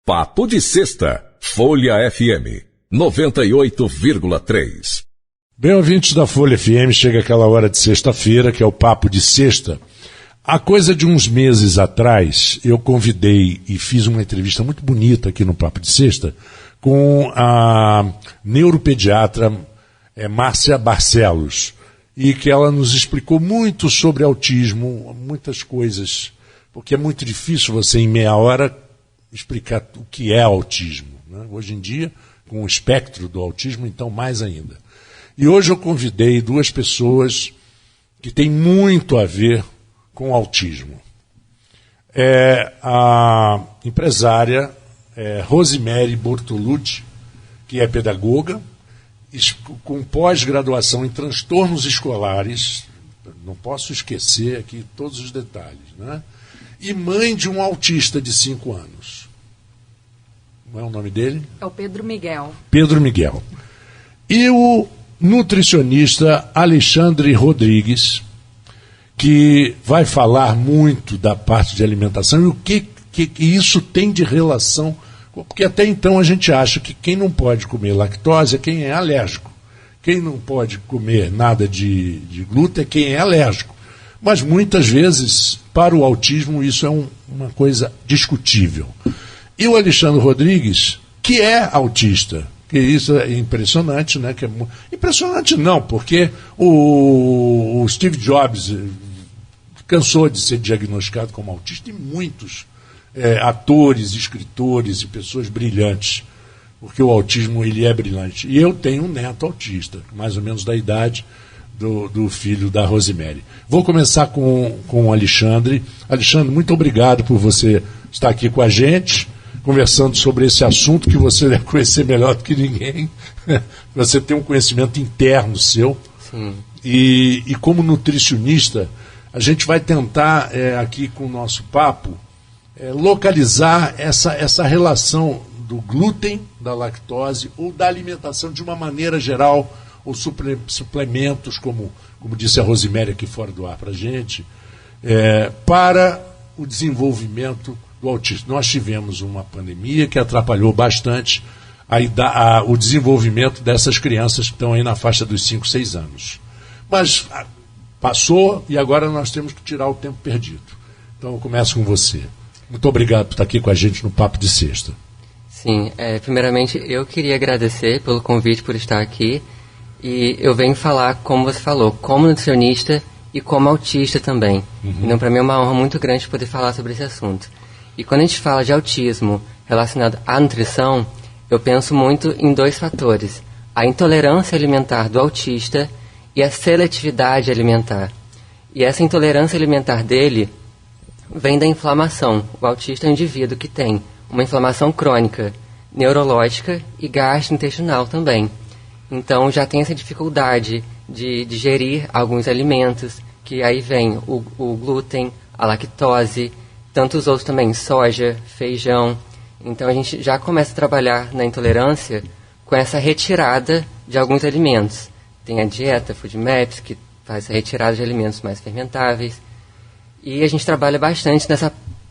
Papo de Sexta, Folha FM 98,3. Bem, ouvintes da Folha FM, chega aquela hora de sexta-feira, que é o Papo de Sexta. Há coisa de uns meses atrás, eu convidei e fiz uma entrevista muito bonita aqui no Papo de Sexta com a neuropediatra Márcia Barcelos, e que ela nos explicou muito sobre autismo, muitas coisas, porque é muito difícil você, em meia hora, explicar o que é autismo, né? Hoje em dia, com o espectro do autismo, então mais ainda. E hoje eu convidei duas pessoas que têm muito a ver com o autismo. É a empresária Rosemary Bortolucci, que é pedagoga, com pós-graduação em transtornos escolares, não posso esquecer aqui todos os detalhes, né? E mãe de um autista de 5 anos. Não é o nome dele? É o Pedro Miguel. Pedro Miguel. E o nutricionista Alexandre Rodrigues, que vai falar muito da parte de alimentação e o que isso tem de relação, porque até então a gente acha que quem não pode comer lactose é quem é alérgico. Quem não pode comer nada de glúten é quem é alérgico. Mas muitas vezes, para o autismo, isso é uma coisa discutível. E o Alexandre Rodrigues, que é autista, que isso é impressionante, né? Impressionante não, porque o Steve Jobs cansou de ser diagnosticado como autista, e muitos atores, escritores e pessoas brilhantes, porque o autismo ele é brilhante. E eu tenho um neto autista, mais ou menos da idade do filho da Rosemary. Vou começar com o Alexandre. Alexandre, muito obrigado por você estar aqui com a gente, conversando sobre esse assunto que você deve conhecer melhor do que ninguém. Você tem um conhecimento interno seu. Sim. E como nutricionista, a gente vai tentar, aqui com o nosso papo, localizar essa relação do glúten, da lactose ou da alimentação de uma maneira geral, ou suplementos, como disse a Rosemary aqui fora do ar para a gente, para o desenvolvimento do autismo. Nós tivemos uma pandemia que atrapalhou bastante o desenvolvimento dessas crianças que estão aí na faixa dos 5, 6 anos. Mas passou e agora nós temos que tirar o tempo perdido. Então eu começo com você. Muito obrigado por estar aqui com a gente no Papo de Sexta. Sim, primeiramente eu queria agradecer pelo convite, por estar aqui. E eu venho falar, como você falou, como nutricionista e como autista também. Então, para mim é uma honra muito grande poder falar sobre esse assunto. E quando a gente fala de autismo relacionado à nutrição, eu penso muito em 2 fatores: a intolerância alimentar do autista e a seletividade alimentar. E essa intolerância alimentar dele vem da inflamação. O autista é um indivíduo que tem uma inflamação crônica, neurológica e gastrointestinal também. Então já tem essa dificuldade de digerir alguns alimentos, que aí vem o glúten, a lactose, tantos outros também, soja, feijão. Então a gente já começa a trabalhar na intolerância com essa retirada de alguns alimentos. Tem a dieta FoodMaps, que faz a retirada de alimentos mais fermentáveis. E a gente trabalha bastante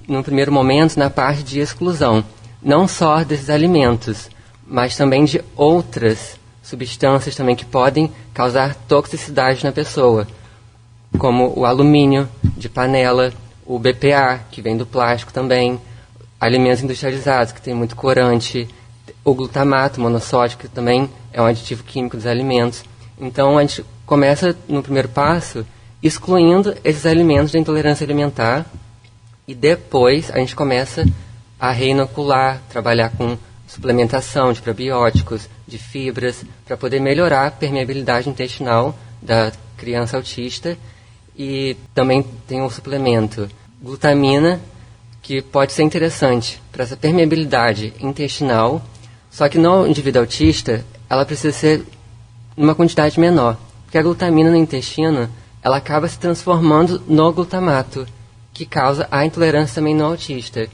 no primeiro momento na parte de exclusão, não só desses alimentos, mas também de outras substâncias também que podem causar toxicidade na pessoa, como o alumínio de panela, o BPA, que vem do plástico também, alimentos industrializados, que tem muito corante, o glutamato monossódico, que também é um aditivo químico dos alimentos. Então, a gente começa, no primeiro passo, excluindo esses alimentos da intolerância alimentar, e depois a gente começa a reinocular, trabalhar com suplementação de probióticos, de fibras, para poder melhorar a permeabilidade intestinal da criança autista. E também tem um suplemento, glutamina, que pode ser interessante para essa permeabilidade intestinal, só que no indivíduo autista, ela precisa ser numa quantidade menor, porque a glutamina no intestino, ela acaba se transformando no glutamato, que causa a intolerância também no autista.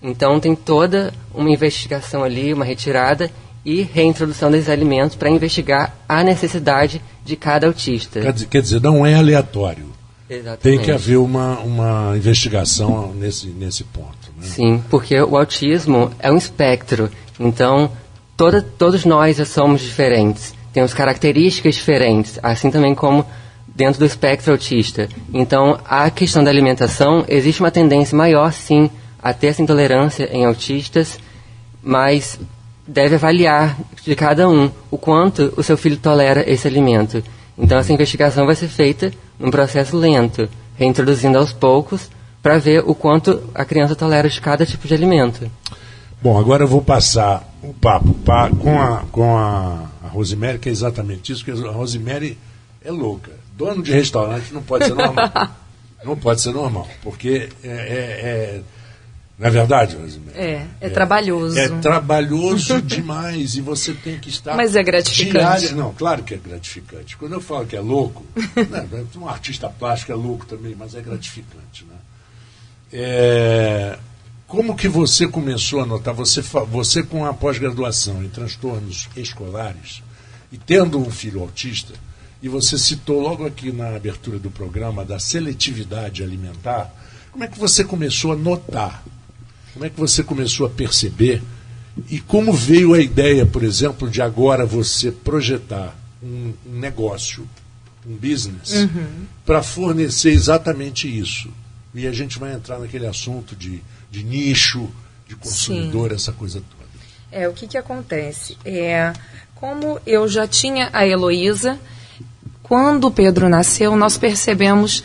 Então tem toda uma investigação ali, uma retirada e reintrodução desses alimentos para investigar a necessidade de cada autista. Quer dizer, não é aleatório. Exatamente. Tem que haver uma investigação nesse ponto. Né? Sim, porque o autismo é um espectro, então todos nós somos diferentes, temos características diferentes, assim também como dentro do espectro autista. Então, a questão da alimentação, existe uma tendência maior, sim, a ter essa intolerância em autistas, mas deve avaliar de cada um o quanto o seu filho tolera esse alimento. Então, essa investigação vai ser feita num processo lento, reintroduzindo aos poucos, para ver o quanto a criança tolera de cada tipo de alimento. Bom, agora eu vou passar o papo com a Rosemary, que é exatamente isso, porque a Rosemary é louca. Dono de restaurante não pode ser normal. Não pode ser normal, porque não é verdade, Rosemary? É trabalhoso. É trabalhoso demais e você tem que estar... Mas é gratificante. Não, claro que é gratificante. Quando eu falo que é louco, né, um artista plástico é louco também, mas é gratificante. Né? Como que você começou a notar, você com a pós-graduação em transtornos escolares e tendo um filho autista, e você citou logo aqui na abertura do programa da seletividade alimentar, como é que você começou a notar? Como é que você começou a perceber? E como veio a ideia, por exemplo, de agora você projetar um negócio, um business, para fornecer exatamente isso? E a gente vai entrar naquele assunto de nicho, de consumidor, essa coisa toda. O que acontece? Como eu já tinha a Heloísa, quando o Pedro nasceu, nós percebemos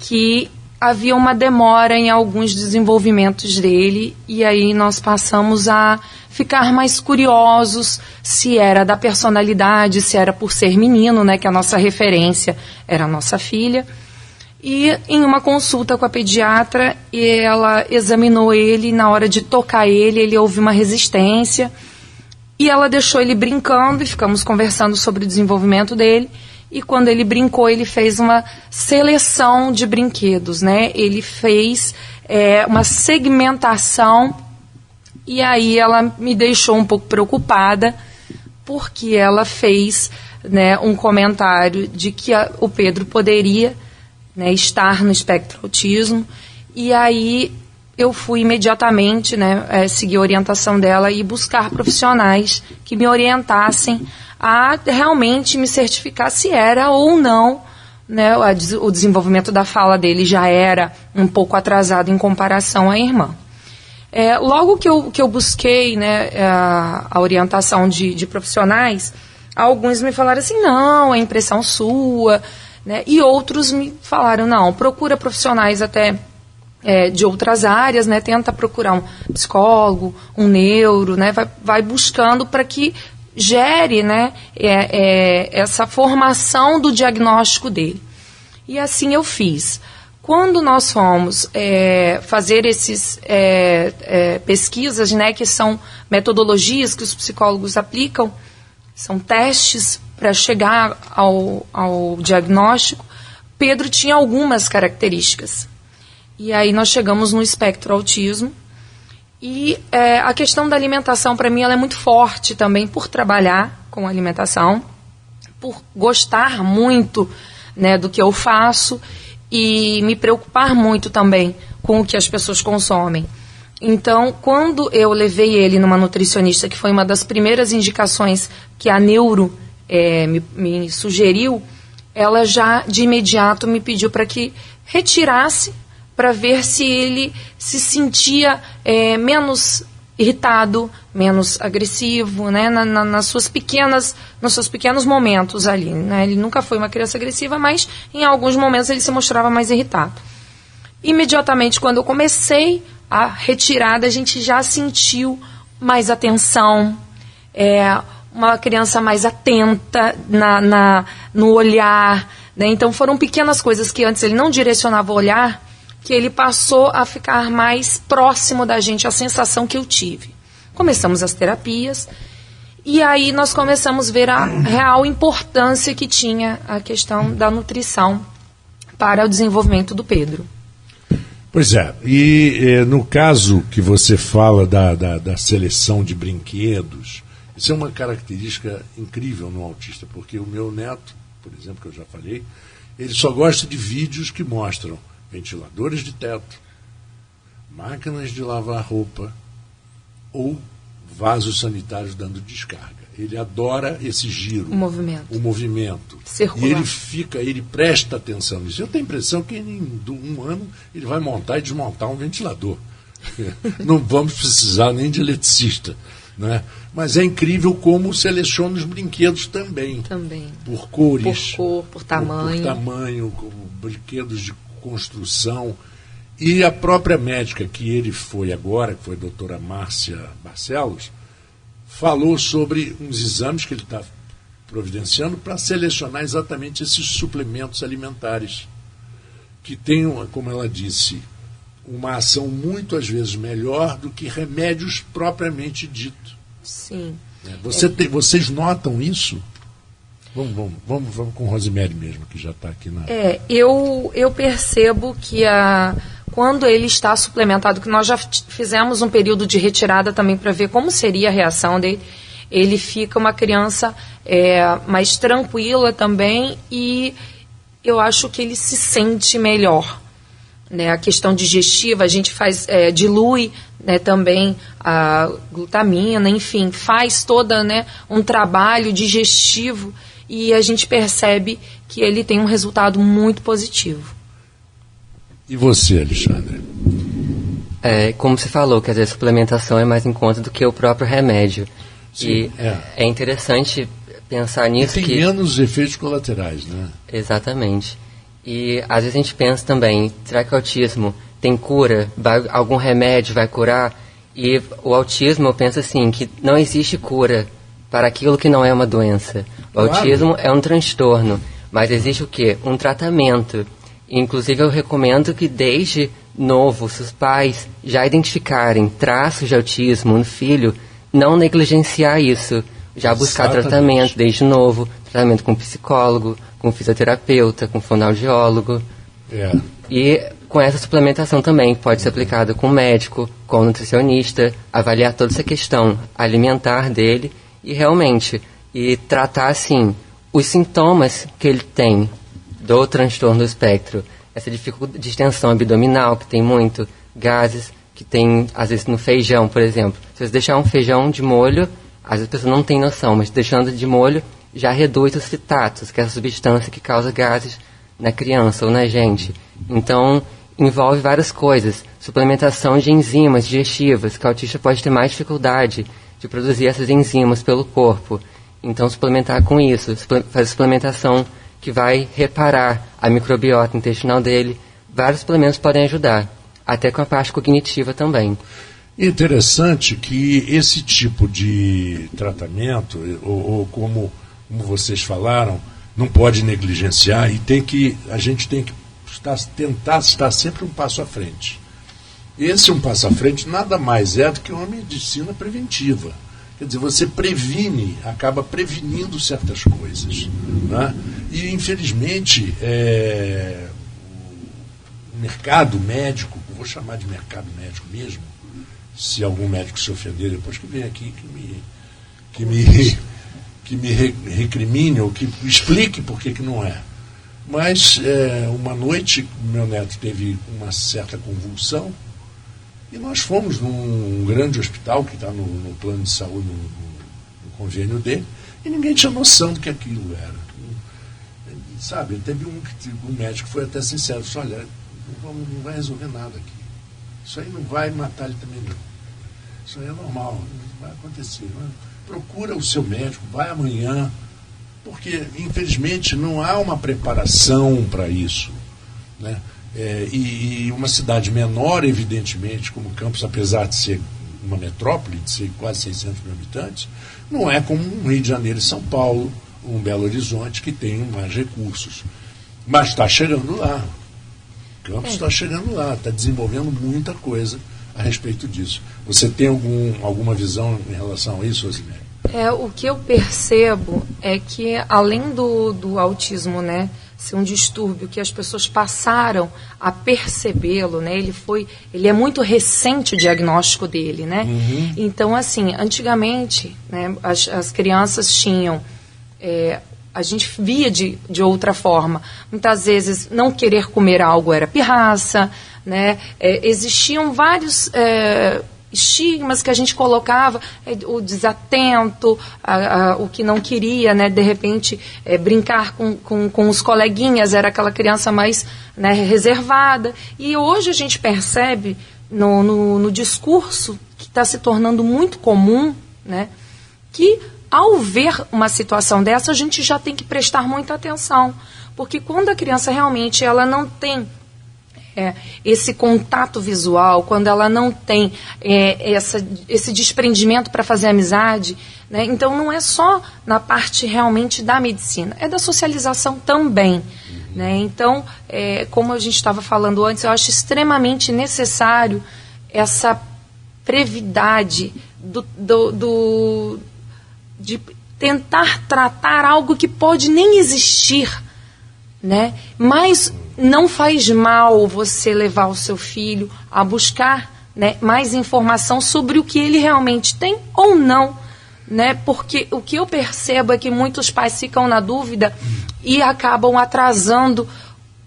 que havia uma demora em alguns desenvolvimentos dele, e aí nós passamos a ficar mais curiosos se era da personalidade, se era por ser menino, né, que a nossa referência era a nossa filha. E em uma consulta com a pediatra, ela examinou ele, na hora de tocar ele houve uma resistência, e ela deixou ele brincando, e ficamos conversando sobre o desenvolvimento dele. E quando ele brincou, ele fez uma seleção de brinquedos, né? Ele fez uma segmentação, e aí ela me deixou um pouco preocupada, porque ela fez, né, um comentário de que o Pedro poderia, né, estar no espectro autismo. E aí eu fui imediatamente, né, seguir a orientação dela e buscar profissionais que me orientassem a realmente me certificar se era ou não, né, o desenvolvimento da fala dele já era um pouco atrasado em comparação à irmã. Logo que eu busquei, né, a orientação de profissionais, alguns me falaram assim, não, é impressão sua, né, e outros me falaram, não, procura profissionais até de outras áreas, né, tenta procurar um psicólogo, um neuro, né, vai buscando para que gere, né, essa formação do diagnóstico dele. E assim eu fiz. Quando nós fomos fazer esses pesquisas, né, que são metodologias que os psicólogos aplicam, são testes para chegar ao diagnóstico, Pedro tinha algumas características. E aí nós chegamos no espectro autismo. E a questão da alimentação, para mim, ela é muito forte também, por trabalhar com alimentação, por gostar muito, né, do que eu faço e me preocupar muito também com o que as pessoas consomem. Então, quando eu levei ele numa nutricionista, que foi uma das primeiras indicações que a neuro me sugeriu, ela já de imediato me pediu para que retirasse, para ver se ele se sentia menos irritado, menos agressivo, né, nos seus pequenos momentos ali, né? Ele nunca foi uma criança agressiva, mas em alguns momentos ele se mostrava mais irritado. Imediatamente, quando eu comecei a retirada, a gente já sentiu mais atenção, uma criança mais atenta no olhar, né? Então foram pequenas coisas que antes ele não direcionava o olhar, que ele passou a ficar mais próximo da gente, a sensação que eu tive. Começamos as terapias, e aí nós começamos a ver a real importância que tinha a questão da nutrição para o desenvolvimento do Pedro. Pois é, e no caso que você fala da seleção de brinquedos, isso é uma característica incrível no autista, porque o meu neto, por exemplo, que eu já falei, Ele só gosta de vídeos que mostram ventiladores de teto, máquinas de lavar roupa ou vasos sanitários dando descarga. Ele adora esse giro. O movimento. Circular. E ele presta atenção nisso. Eu tenho a impressão que em um ano ele vai montar e desmontar um ventilador. Não vamos precisar nem de eletricista. Né? Mas é incrível como seleciona os brinquedos também. Por cores. Por cor, por tamanho. Por tamanho, como brinquedos de construção. E a própria médica que ele foi agora, que foi a doutora Márcia Barcelos, falou sobre uns exames que ele está providenciando para selecionar exatamente esses suplementos alimentares, que têm, como ela disse, uma ação muito, às vezes, melhor do que remédios propriamente dito. Sim. Vocês notam isso? Vamos com Rosemary mesmo, que já está aqui na... Eu percebo que quando ele está suplementado, que nós já fizemos um período de retirada também para ver como seria a reação dele, ele fica uma criança mais tranquila também e eu acho que ele se sente melhor. Né? A questão digestiva, a gente dilui, né, também a glutamina, enfim, faz toda, né, um trabalho digestivo e a gente percebe que ele tem um resultado muito positivo. E você, Alexandre? Como você falou, que às vezes a suplementação é mais em conta do que o próprio remédio. Sim, e é interessante pensar nisso. E tem menos efeitos colaterais, né? Exatamente. E às vezes a gente pensa também, será que o autismo tem cura? Algum remédio vai curar? E o autismo, eu penso assim, que não existe cura para aquilo que não é uma doença. O autismo é um transtorno, mas existe o quê? Um tratamento. Inclusive, eu recomendo que desde novo, se os pais já identificarem traços de autismo no filho, não negligenciar isso. Já buscar tratamento desde novo, tratamento com psicólogo, com fisioterapeuta, com fonoaudiólogo. E com essa suplementação também pode ser aplicada com médico, com nutricionista, avaliar toda essa questão alimentar dele e tratar, assim, os sintomas que ele tem do transtorno do espectro, essa dificuldade de distensão abdominal, que tem muito, gases, que tem, às vezes, no feijão, por exemplo. Se você deixar um feijão de molho, às vezes a pessoa não tem noção, mas deixando de molho, já reduz os fitatos, que é a substância que causa gases na criança ou na gente. Então, envolve várias coisas. Suplementação de enzimas digestivas, que o autista pode ter mais dificuldade de produzir essas enzimas pelo corpo. Então, suplementar com isso, fazer suplementação que vai reparar a microbiota intestinal dele. Vários suplementos podem ajudar, até com a parte cognitiva também. Interessante que esse tipo de tratamento, ou como vocês falaram, não pode negligenciar e a gente tem que tentar estar sempre um passo à frente. Esse um passo à frente nada mais é do que uma medicina preventiva. Quer dizer, você acaba prevenindo certas coisas. Né? E, infelizmente, o mercado médico, vou chamar de mercado médico mesmo, se algum médico se ofender depois que vem aqui, que me recrimine ou que explique por que não é. Mas, uma noite, meu neto teve uma certa convulsão, e nós fomos num grande hospital que está no plano de saúde, no convênio dele, e ninguém tinha noção do que aquilo era. Sabe, teve um médico que foi até sincero, disse, olha, não vai resolver nada aqui. Isso aí não vai matar ele também não. Isso aí é normal, não vai acontecer. Né? Procura o seu médico, vai amanhã, porque, infelizmente, não há uma preparação para isso. Né? E uma cidade menor, evidentemente, como Campos, apesar de ser uma metrópole, de ser quase 600 mil habitantes, não é como um Rio de Janeiro e São Paulo, um Belo Horizonte, que tem mais recursos. Mas está chegando lá. Campos está chegando lá, está desenvolvendo muita coisa a respeito disso. Você tem alguma visão em relação a isso, Rosemary? O que eu percebo é que, além do autismo, né, ser um distúrbio que as pessoas passaram a percebê-lo, né, ele é muito recente o diagnóstico dele, né? Então, assim, antigamente, né, as crianças tinham a gente via de outra forma. Muitas vezes não querer comer algo era pirraça, né? Existiam vários estigmas que a gente colocava, o desatento, o que não queria, né? De repente brincar com os coleguinhas, era aquela criança mais, né, reservada. E hoje a gente percebe no discurso que está se tornando muito comum, né, que ao ver uma situação dessa, a gente já tem que prestar muita atenção, porque quando a criança realmente ela não tem esse contato visual, quando ela não tem esse desprendimento para fazer amizade, né, então não é só na parte realmente da medicina, é da socialização também. Né? Então, como a gente estava falando antes, eu acho extremamente necessário essa brevidade de tentar tratar algo que pode nem existir, né? Mas não faz mal você levar o seu filho a buscar, né, mais informação sobre o que ele realmente tem ou não, né? Porque o que eu percebo é que muitos pais ficam na dúvida e acabam atrasando,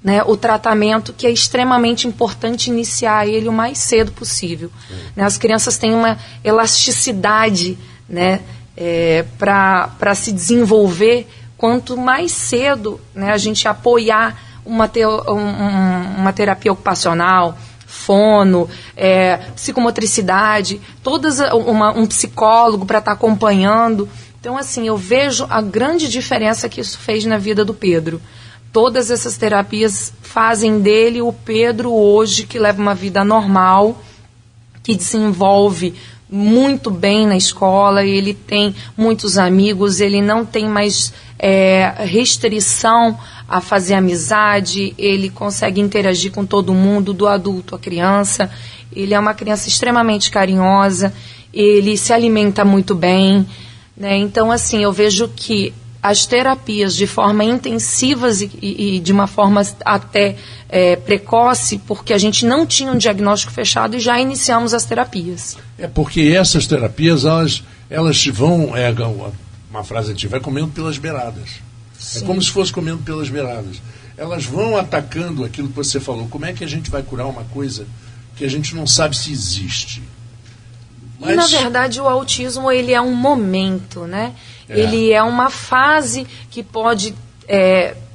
né, o tratamento, que é extremamente importante iniciar ele o mais cedo possível. Né? As crianças têm uma elasticidade, né, para se desenvolver. Quanto mais cedo, né, a gente apoiar uma terapia ocupacional, fono, psicomotricidade, um psicólogo para estar acompanhando. Então, assim, eu vejo a grande diferença que isso fez na vida do Pedro. Todas essas terapias fazem dele o Pedro hoje, que leva uma vida normal, que desenvolve muito bem na escola, ele tem muitos amigos, ele não tem mais restrição a fazer amizade, ele consegue interagir com todo mundo, do adulto à criança. Ele é uma criança extremamente carinhosa, ele se alimenta muito bem, né? Então, assim, eu vejo que as terapias de forma intensivas e de uma forma até precoce, porque a gente não tinha um diagnóstico fechado e já iniciamos as terapias. Porque essas terapias, elas vão, uma frase antiga, vai comendo pelas beiradas. Sim. É como se fosse comendo pelas beiradas. Elas vão atacando aquilo que você falou. Como é que a gente vai curar uma coisa que a gente não sabe se existe? Mas... E, na verdade, o autismo, ele é um momento, né? Ele é uma fase que pode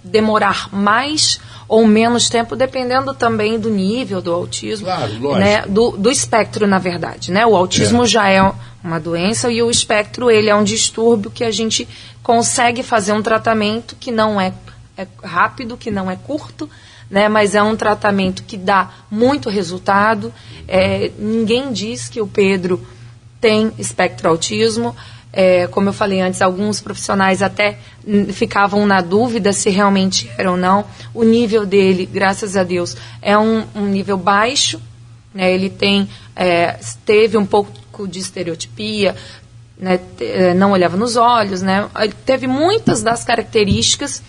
demorar mais ou menos tempo, dependendo também do nível do autismo. Claro, lógico. Né? Do espectro, na verdade, né? O autismo já é uma doença e o espectro, ele é um distúrbio que a gente consegue fazer um tratamento que não é rápido, que não é curto, né? Mas é um tratamento que dá muito resultado. Ninguém diz que o Pedro tem espectro autismo. Como eu falei antes, alguns profissionais até ficavam na dúvida se realmente era ou não. O nível dele, graças a Deus, é um nível baixo, né? Ele teve um pouco de estereotipia, né? Não olhava nos olhos, né? Ele teve muitas das características,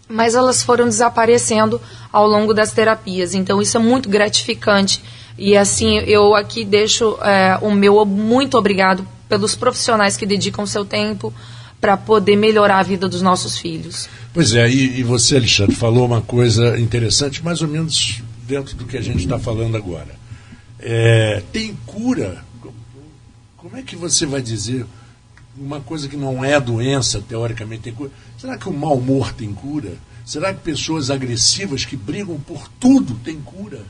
mas elas foram desaparecendo ao longo das terapias. Então, isso é muito gratificante. E, assim, eu aqui deixo o meu muito obrigado pelos profissionais que dedicam seu tempo para poder melhorar a vida dos nossos filhos. Pois é, e você, Alexandre, falou uma coisa interessante, mais ou menos dentro do que a gente está falando agora. Tem cura? Como é que você vai dizer uma coisa que não é doença, teoricamente tem cura? Será que o mau humor tem cura? Será que pessoas agressivas que brigam por tudo têm cura?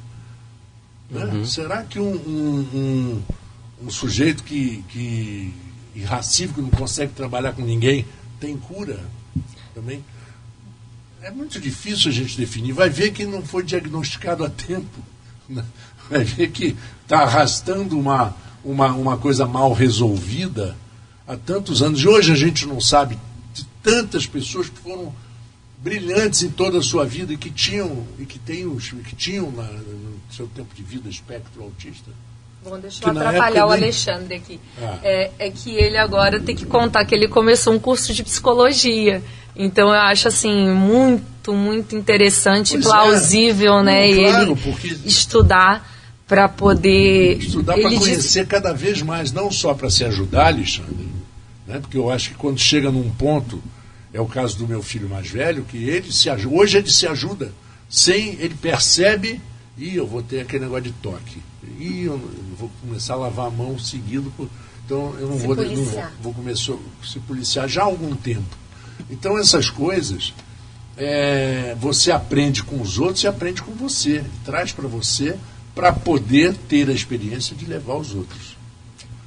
Né? Será que um sujeito que irracível, que não consegue trabalhar com ninguém, tem cura também? É muito difícil a gente definir. Vai ver que não foi diagnosticado a tempo, né? Vai ver que está arrastando uma coisa mal resolvida há tantos anos. E hoje a gente não sabe de tantas pessoas que foram brilhantes em toda a sua vida e que tinham no seu tempo de vida espectro autista. Bom, deixa eu atrapalhar o Alexandre aqui. É que ele agora tem que contar que ele começou um curso de psicologia. Então eu acho assim muito, muito interessante e plausível, né? Claro, ele porque estudar para poder... Estudar para conhecer cada vez mais, não só para se ajudar, Alexandre, né? Porque eu acho que quando chega num ponto É o caso do meu filho mais velho, que hoje ele se ajuda ele percebe, eu vou ter aquele negócio de toque, eu vou começar a lavar a mão seguido, então eu não vou começar a se policiar já há algum tempo. Então essas coisas você aprende com os outros e aprende com você, traz para você, para poder ter a experiência de levar os outros.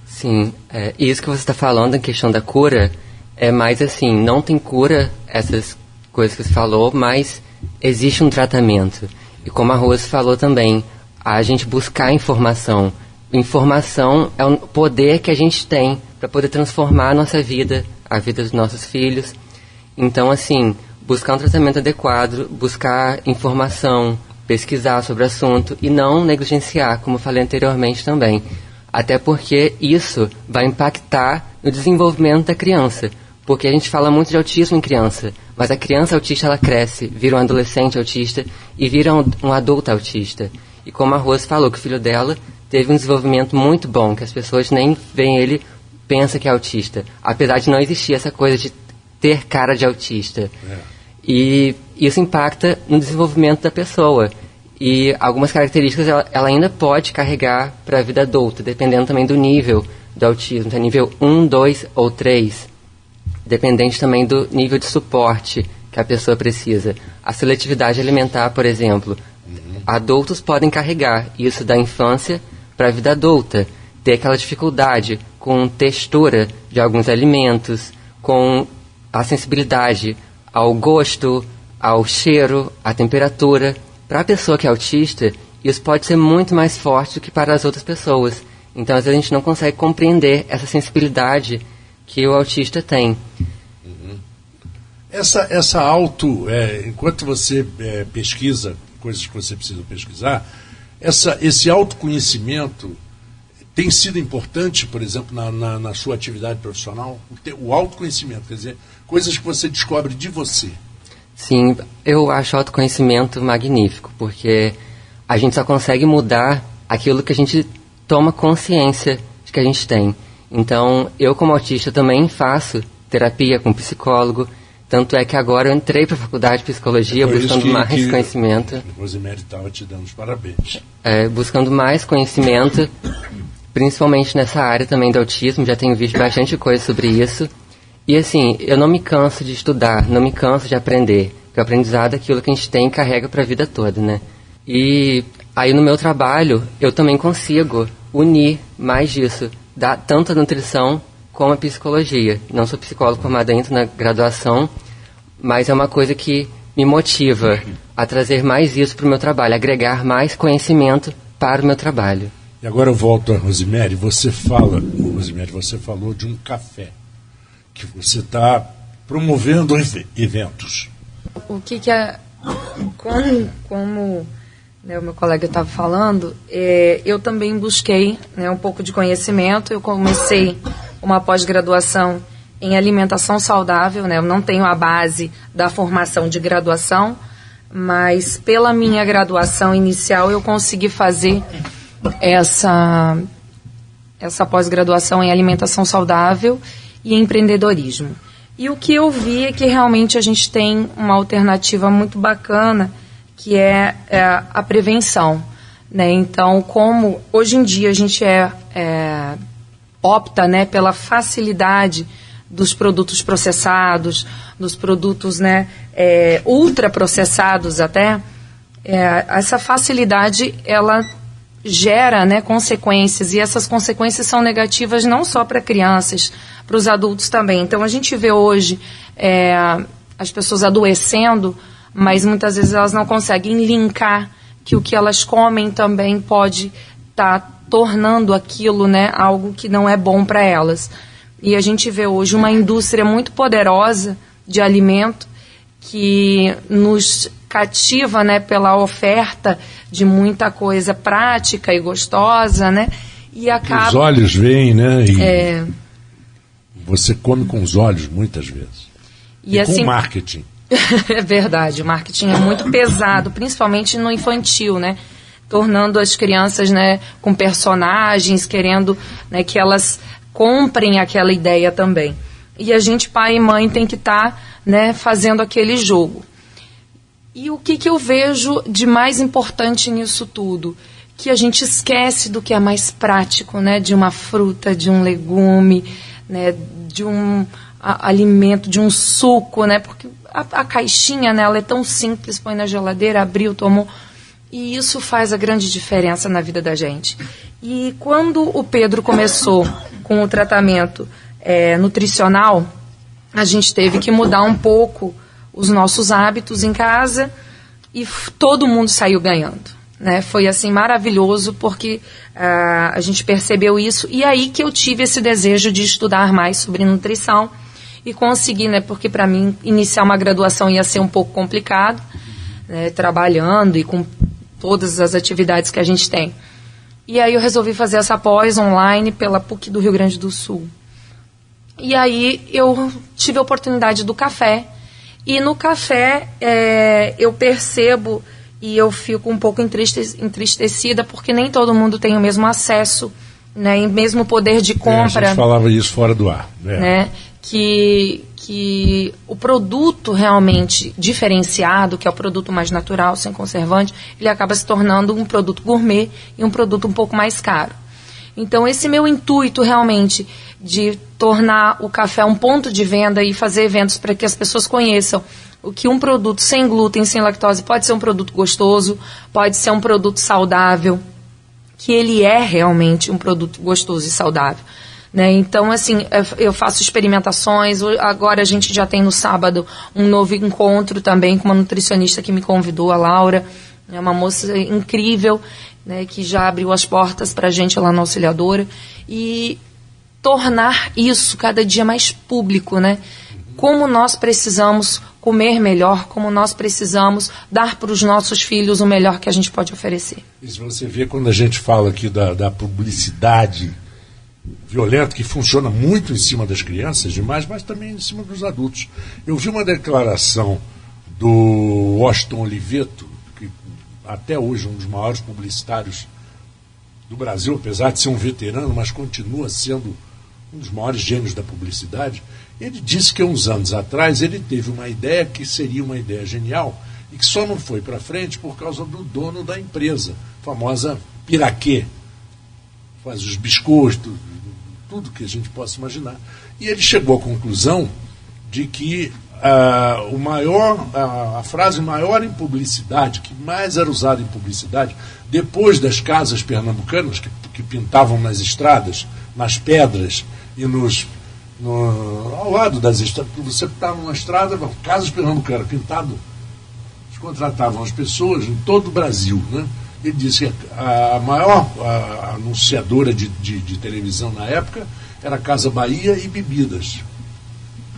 Sim, isso que você está falando, a questão da cura, é mais assim, não tem cura, essas coisas que você falou, mas existe um tratamento. E como a Rose falou também, a gente buscar informação. Informação é um poder que a gente tem para poder transformar a nossa vida, a vida dos nossos filhos. Então, assim, buscar um tratamento adequado, buscar informação, pesquisar sobre o assunto e não negligenciar, como eu falei anteriormente também. Até porque isso vai impactar no desenvolvimento da criança. Porque a gente fala muito de autismo em criança, mas a criança autista, ela cresce, vira um adolescente autista e vira um adulto autista. E como a Rose falou, que o filho dela teve um desenvolvimento muito bom, que as pessoas nem veem ele, pensam que é autista. Apesar de não existir essa coisa de ter cara de autista. E isso impacta no desenvolvimento da pessoa. E algumas características ela ainda pode carregar para a vida adulta, dependendo também do nível do autismo. Então, nível 1, 2 ou 3. Dependente também do nível de suporte que a pessoa precisa. A seletividade alimentar, por exemplo, adultos podem carregar isso da infância para a vida adulta. Ter aquela dificuldade com textura de alguns alimentos, com a sensibilidade ao gosto, ao cheiro, à temperatura. Para a pessoa que é autista, isso pode ser muito mais forte do que para as outras pessoas. Então, às vezes, a gente não consegue compreender essa sensibilidade que o autista tem. Enquanto você pesquisa coisas que você precisa pesquisar, esse autoconhecimento tem sido importante, por exemplo, na sua atividade profissional? O autoconhecimento, quer dizer, coisas que você descobre de você. Sim, eu acho o autoconhecimento magnífico, porque a gente só consegue mudar aquilo que a gente toma consciência de que a gente tem. Então, eu como autista também faço terapia com psicólogo, tanto é que agora eu entrei para a faculdade de psicologia buscando mais conhecimento. Rosemary estava te dando os parabéns. Buscando mais conhecimento, principalmente nessa área também do autismo, já tenho visto bastante coisa sobre isso. E assim, eu não me canso de estudar, não me canso de aprender, porque o aprendizado é aquilo que a gente tem e carrega para a vida toda, né? E aí no meu trabalho, eu também consigo unir mais disso, tanto a nutrição como a psicologia. Não sou psicólogo formado ainda na graduação, mas é uma coisa que me motiva a trazer mais isso para o meu trabalho, agregar mais conhecimento para o meu trabalho. E agora eu volto a Rosemary. Você falou de um café, que você está promovendo eventos. O que é... Como né, o meu colega estava falando, eu também busquei um pouco de conhecimento. Eu comecei uma pós-graduação em alimentação saudável, né? Eu não tenho a base da formação de graduação, mas pela minha graduação inicial eu consegui fazer essa pós-graduação em alimentação saudável e empreendedorismo. E o que eu vi é que realmente a gente tem uma alternativa muito bacana, que é a prevenção, né? Então, como hoje em dia a gente opta, né, pela facilidade dos produtos processados, dos produtos, né, ultraprocessados até, essa facilidade, ela gera, né, consequências, e essas consequências são negativas não só para crianças, para os adultos também. Então, a gente vê hoje as pessoas adoecendo, mas muitas vezes elas não conseguem linkar que o que elas comem também pode estar tornando aquilo, né, algo que não é bom para elas. E a gente vê hoje uma indústria muito poderosa de alimento que nos cativa, né, pela oferta de muita coisa prática e gostosa, né, e acaba... Os olhos veem, né, e você come com os olhos muitas vezes. E assim, com marketing. É verdade, o marketing é muito pesado, principalmente no infantil, né, tornando as crianças, né, com personagens, querendo, né, que elas comprem aquela ideia também. E a gente, pai e mãe, tem que estar né, fazendo aquele jogo. E o que eu vejo de mais importante nisso tudo? Que a gente esquece do que é mais prático, né, de uma fruta, de um legume, né, de um alimento, de um suco, né, porque a caixinha, né, ela é tão simples, põe na geladeira, abriu, tomou, e isso faz a grande diferença na vida da gente. E quando o Pedro começou com o tratamento nutricional, a gente teve que mudar um pouco os nossos hábitos em casa e todo mundo saiu ganhando, né? Foi assim maravilhoso porque a gente percebeu isso e aí que eu tive esse desejo de estudar mais sobre nutrição e consegui, né? Porque para mim iniciar uma graduação ia ser um pouco complicado, né? Trabalhando e com todas as atividades que a gente tem. E aí eu resolvi fazer essa pós online pela PUC do Rio Grande do Sul. E aí eu tive a oportunidade do café. E no café eu percebo e eu fico um pouco entristecida porque nem todo mundo tem o mesmo acesso, né, e mesmo poder de compra. A gente falava isso fora do ar. Né, que o produto realmente diferenciado, que é o produto mais natural, sem conservante, ele acaba se tornando um produto gourmet e um produto um pouco mais caro. Então, esse meu intuito realmente de tornar o café um ponto de venda e fazer eventos para que as pessoas conheçam o que um produto sem glúten, sem lactose, pode ser um produto gostoso, pode ser um produto saudável, que ele é realmente um produto gostoso e saudável. Né? Então, assim, eu faço experimentações. Agora a gente já tem no sábado um novo encontro também com uma nutricionista que me convidou, a Laura. É uma moça incrível, né, que já abriu as portas para a gente lá na Auxiliadora. E tornar isso cada dia mais público, né? Como nós precisamos comer melhor, como nós precisamos dar para os nossos filhos o melhor que a gente pode oferecer. Isso você vê quando a gente fala aqui da publicidade violenta, que funciona muito em cima das crianças demais, mas também em cima dos adultos. Eu vi uma declaração do Washington Oliveto, que até hoje é um dos maiores publicitários do Brasil, apesar de ser um veterano, mas continua sendo um dos maiores gênios da publicidade. Ele disse que há uns anos atrás ele teve uma ideia que seria uma ideia genial e que só não foi para frente por causa do dono da empresa, a famosa Piraquê. Faz os biscoitos, tudo que a gente possa imaginar. E ele chegou à conclusão de que a frase maior em publicidade, que mais era usada em publicidade, depois das casas pernambucanas, que pintavam nas estradas, nas pedras e ao lado das estradas, você estava numa estrada, casas pernambucanas, pintado, eles contratavam as pessoas em todo o Brasil, né? Ele disse que a maior anunciadora de televisão na época era Casa Bahia e Bebidas.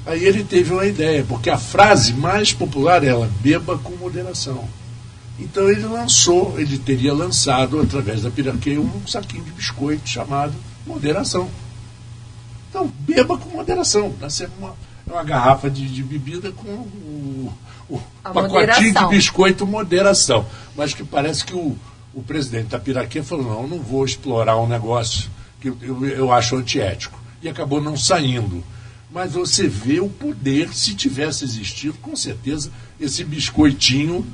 Aí ele teve uma ideia, porque a frase mais popular é ela, beba com moderação. Então ele teria lançado, através da Piraquê, um saquinho de biscoito chamado moderação. Então, beba com moderação. Nasce uma garrafa de bebida com o pacotinho de biscoito moderação. Mas que parece que o presidente da Piraquê falou, não vou explorar um negócio que eu acho antiético. E acabou não saindo. Mas você vê o poder, se tivesse existido, com certeza esse biscoitinho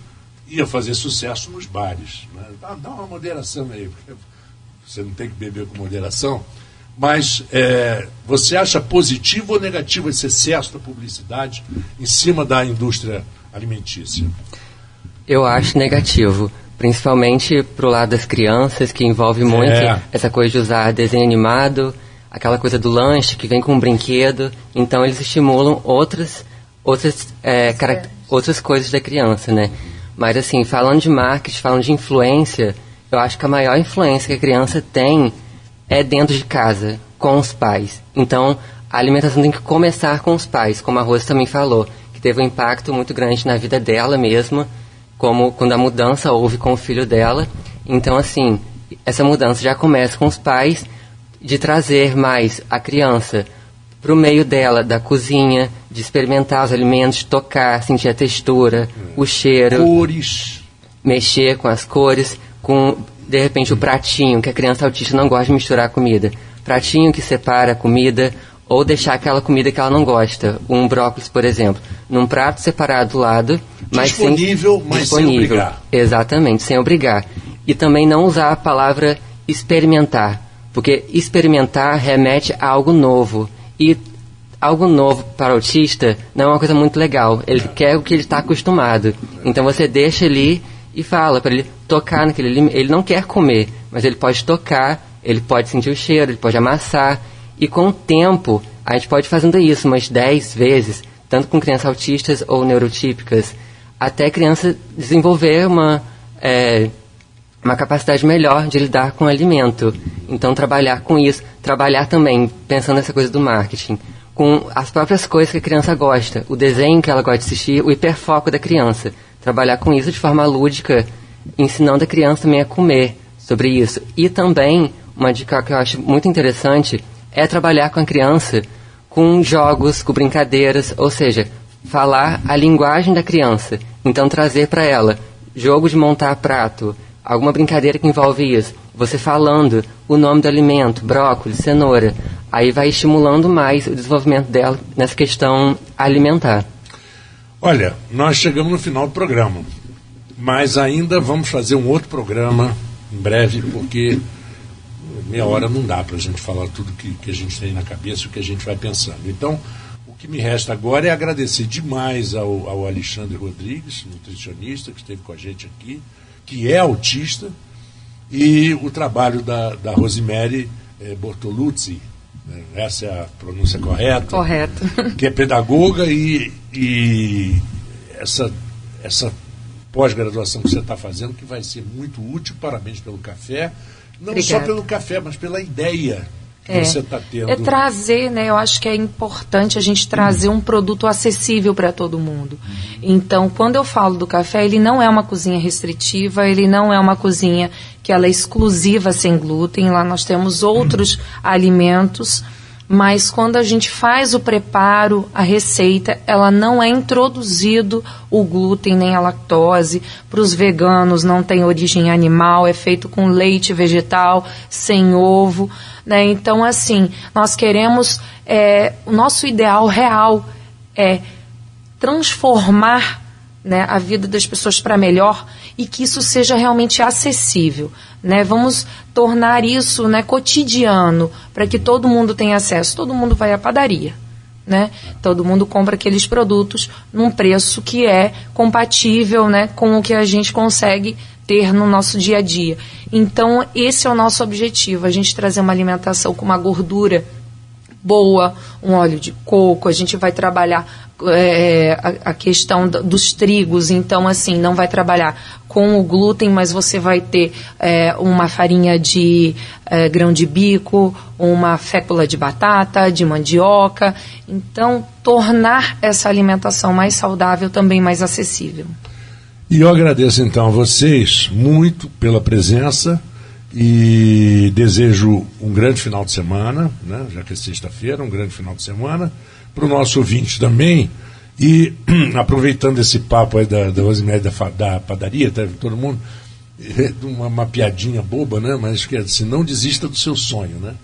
ia fazer sucesso nos bares. Né? Dá uma moderação aí, porque você não tem que beber com moderação. Mas você acha positivo ou negativo esse excesso da publicidade em cima da indústria alimentícia? Eu acho negativo, principalmente pro lado das crianças, que envolve muito essa coisa de usar desenho animado, aquela coisa do lanche que vem com um brinquedo. Então eles estimulam outras coisas da criança, né? Mas assim, falando de marketing, falando de influência, eu acho que a maior influência que a criança tem é dentro de casa, com os pais. Então, a alimentação tem que começar com os pais, como a Rose também falou, que teve um impacto muito grande na vida dela mesma, como quando a mudança houve com o filho dela. Então, assim, essa mudança já começa com os pais, de trazer mais a criança para o meio dela, da cozinha, de experimentar os alimentos, de tocar, sentir a textura, o cheiro. Cores. Mexer com as cores, com, de repente, o pratinho, que a criança autista não gosta de misturar a comida. Pratinho que separa a comida, ou deixar aquela comida que ela não gosta, um brócolis, por exemplo, num prato separado do lado, mas disponível, mas sem obrigar. Exatamente, sem obrigar. E também não usar a palavra experimentar, porque experimentar remete a algo novo. E algo novo para o autista não é uma coisa muito legal. Ele quer o que ele está acostumado. Então você deixa ali e fala para ele tocar naquele alimento. Ele não quer comer, mas ele pode tocar, ele pode sentir o cheiro, ele pode amassar. E com o tempo, a gente pode ir fazendo isso umas 10 vezes, tanto com crianças autistas ou neurotípicas, até a criança desenvolver uma capacidade melhor de lidar com o alimento. Então, trabalhar com isso. Trabalhar também, pensando nessa coisa do marketing, com as próprias coisas que a criança gosta, o desenho que ela gosta de assistir, o hiperfoco da criança. Trabalhar com isso de forma lúdica, ensinando a criança também a comer sobre isso. E também, uma dica que eu acho muito interessante, é trabalhar com a criança com jogos, com brincadeiras, ou seja, falar a linguagem da criança. Então, trazer para ela jogo de montar prato, alguma brincadeira que envolve isso. Você falando o nome do alimento, brócolis, cenoura. Aí vai estimulando mais o desenvolvimento dela nessa questão alimentar. Olha, nós chegamos no final do programa, mas ainda vamos fazer um outro programa em breve, porque meia hora não dá para a gente falar tudo que a gente tem na cabeça e o que a gente vai pensando. Então, o que me resta agora é agradecer demais ao Alexandre Rodrigues, nutricionista, que esteve com a gente aqui, que é autista, e o trabalho da Rosemary Bortoluzzi, né? Essa é a pronúncia correta. Correto. Que é pedagoga e essa pós-graduação que você está fazendo, que vai ser muito útil. Parabéns pelo café. Não Obrigada. Só pelo café, mas pela ideia que você está tendo. É trazer, né? Eu acho que é importante a gente trazer um produto acessível para todo mundo. Então, quando eu falo do café, ele não é uma cozinha restritiva, ele não é uma cozinha que ela é exclusiva sem glúten. Lá nós temos outros alimentos, mas quando a gente faz o preparo, a receita, ela não é introduzido o glúten nem a lactose. Para os veganos não tem origem animal, é feito com leite vegetal, sem ovo, né? Então, assim, nós queremos, o nosso ideal real é transformar, né, a vida das pessoas para melhor e que isso seja realmente acessível, né? Vamos tornar isso, né, cotidiano, para que todo mundo tenha acesso. Todo mundo vai à padaria, né? Todo mundo compra aqueles produtos num preço que é compatível, né, com o que a gente consegue ter no nosso dia a dia. Então, esse é o nosso objetivo, a gente trazer uma alimentação com uma gordura boa, um óleo de coco. A gente vai trabalhar a questão dos trigos. Então, assim, não vai trabalhar com o glúten, mas você vai ter uma farinha de grão de bico, uma fécula de batata, de mandioca. Então, tornar essa alimentação mais saudável, também mais acessível. E eu agradeço então a vocês muito pela presença e desejo um grande final de semana, né? Já que é sexta-feira, um grande final de semana para o nosso ouvinte também. E aproveitando esse papo aí da Rosemary da padaria, tá, todo mundo, uma piadinha boba, né? Mas que se não desista do seu sonho, né?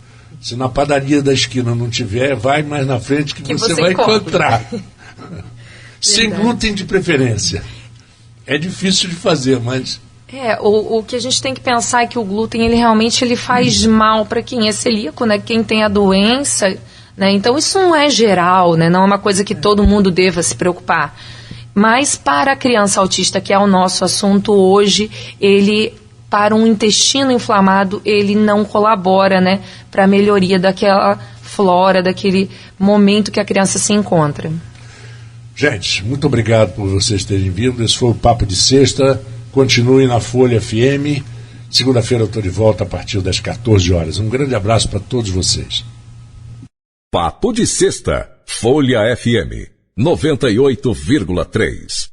Se na padaria da esquina não tiver, vai mais na frente que você vai encontrar. Sem glúten de preferência. É difícil de fazer, mas... O que a gente tem que pensar é que o glúten, ele realmente faz mal para quem é celíaco, né? Quem tem a doença, né? Então, isso não é geral, né? Não é uma coisa que todo mundo deva se preocupar. Mas para a criança autista, que é o nosso assunto hoje, para um intestino inflamado, ele não colabora, né, para a melhoria daquela flora, daquele momento que a criança se encontra. Gente, muito obrigado por vocês terem vindo. Esse foi o Papo de Sexta. Continue na Folha FM. Segunda-feira eu estou de volta a partir das 14 horas. Um grande abraço para todos vocês. Papo de Sexta, Folha FM 98,3.